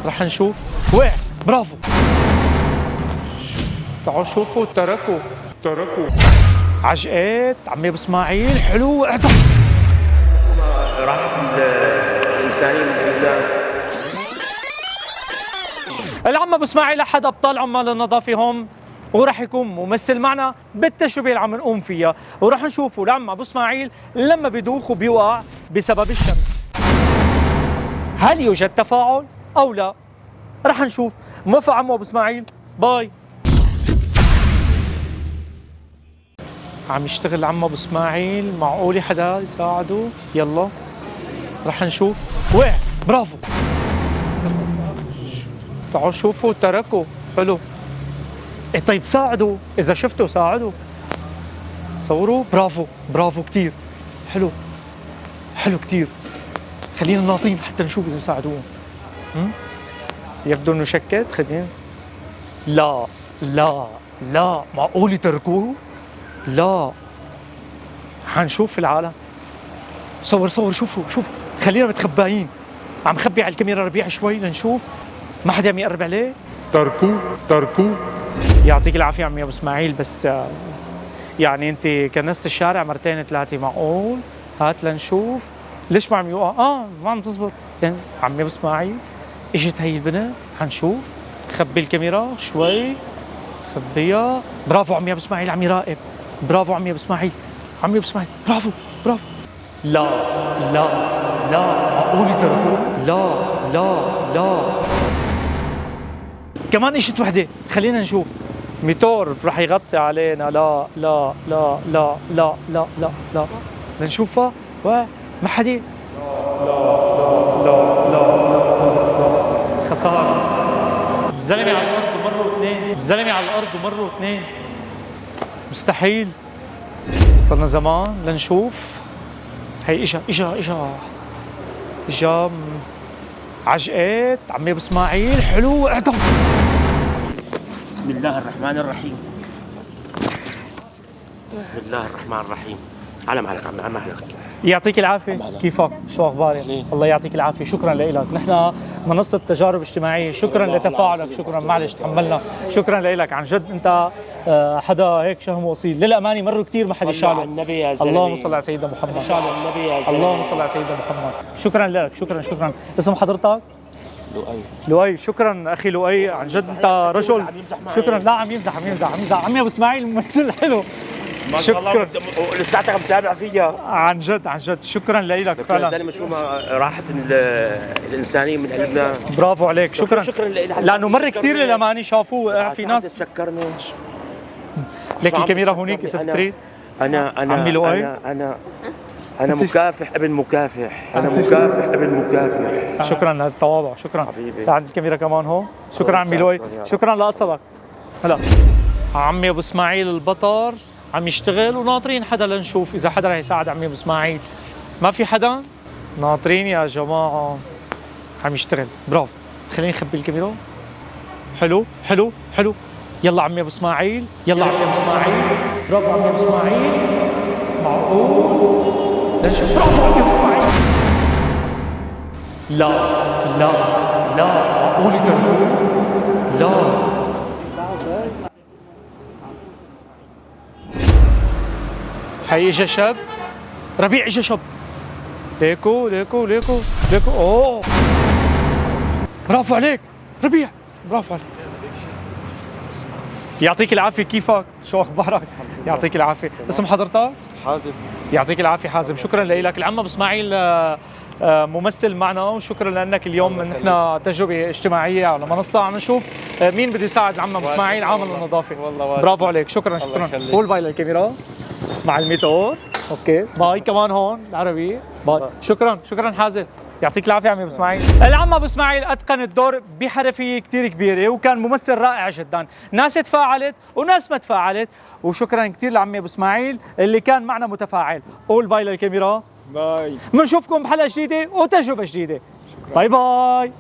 رح نشوف. وقع، برافو. تعالوا شوفوا، تركوا عجقات عمي ابو اسماعيل. حلو، اعطى راحة الإنسانية من لبنان. العم ابو اسماعيل احد ابطال عمال النظافه هون، وراح يكون ممثل معنا بالتجربه اللي عم نقوم فيها، وراح نشوفوا العم ابو اسماعيل لما بيدوخ وبيوقع بسبب الشمس، هل يوجد تفاعل او لا؟ راح نشوف. موافق عمو ابو اسماعيل؟ باي. عم يشتغل عم ابو اسماعيل، معقول حدا يساعده؟ يلا رح نشوف. وقع، برافو. تعالوا شوفوا، تركوا. حلو. إيه طيب ساعدوا، اذا شفتوا ساعدوا، صوروا. برافو كتير. حلو كتير. خلينا ناطين حتى نشوف اذا ساعدوهم. يبدو انه شكت. خلينا. لا معقول يتركوه؟ لا، حنشوف في العالم. صور شوفوا خلينا متخبايين. عم خبي على الكاميرا ربيع شوي لنشوف ما حدا عم يقرب عليه. تركوه. يعطيك العافيه عمي ابو اسماعيل، بس يعني انت كنست الشارع مرتين ثلاثه، معقول؟ هات لنشوف. ليش ما عم يوقع؟ ما عم تزبط. عمي ابو اسماعيل اجت هي البنت، حنشوف. خبي الكاميرا شوي، خبيها. برافو عمي ابو اسماعيل، عم يراقب. برافو عمي ابو اسماعيل، برافو. لا معقول يتركوه؟ لا كمان اجت وحده، خلينا نشوف. ميتور رح يغطي علينا. لا لنشوفها. ما حدا. لا خسارة. الزلمة على الأرض ومروا اثنين. مستحيل. صرنا زمان لنشوف. هي اجا عجقات عمي ابو اسماعيل. حلو، اعطى. بسم الله الرحمن الرحيم. على مهلك عم مهلك. يعطيك العافية. كيفك؟ شو أخبارك؟ الله يعطيك العافية. شكرا لك. نحن منصة تجارب اجتماعية. شكرا لتفاعلك. شكرا، معلش تحملنا. شكرا لك عن جد. أنت حدا هيك شهم وصيل. للأمانة مروا كثير ما حدا شاله. اللهم صل على سيدنا محمد. اللهم صل على سيدنا محمد. شكرا لك. شكرا. اسم حضرتك؟ لؤي. شكرا اخي لؤي، عن جد انت رجل. شكرا. لا عم يمزح. عمي ابو اسماعيل ممثل حلو. شكرا. لساتك متابع فيها. عن جد شكرا لك فعلا. زلمه شو راحة الإنسانية من لبنان. برافو عليك. شكرا لك لانه مر كثير للامانه شافوه. في ناس تشكرني. لك الكاميرا هونيك اذا بتريد. انا عمي لؤي. أنا مكافح ابن مكافح. شكرا للتواضع. شكرا حبيبي. عند الكاميرا كمان هون. شكرا عمي لؤي. شكرا لقصدك. هلا عمي ابو اسماعيل البطر عم يشتغل، وناطرين حدا لنشوف اذا حدا رح يساعد عمي ابو اسماعيل. ما في حدا؟ ناطرين يا جماعه. عم يشتغل. برافو. خليني نخبي الكاميرا. حلو. يلا عمي ابو اسماعيل. برافو عمي ابو اسماعيل. معقول؟ لنشوف. برافو عمي ابو اسماعيل. لا معقول يتركوه؟ لا. هي اجا شاب ربيع. اجا شاب. ليكو. اوه برافو عليك ربيع. برافو عليك. يعطيك العافيه. كيفك؟ شو اخبارك؟ يعطيك العافيه. اسم حضرتك؟ حازم. يعطيك العافيه حازم. شكرا لك. العم ابو اسماعيل ممثل معنا، وشكرا لانك اليوم نحن تجربه اجتماعيه على منصه عم نشوف مين بده يساعد العم ابو اسماعيل عامل النظافه. برافو عليك. شكرا. قول باي للكاميرا مع الميتور. اوكي باي كمان هون العربي. باي. شكرا حازم. يعطيك العافيه عمي ابو اسماعيل. العم ابو اسماعيل اتقن الدور بحرفيه كثير كبيره، وكان ممثل رائع جدا. ناس تفاعلت وناس ما تفاعلت، وشكرا كثير لعمي ابو اسماعيل اللي كان معنا متفاعل. قول باي للكاميرا. باي. بنشوفكم بحلقه جديده وتجربه جديده. باي.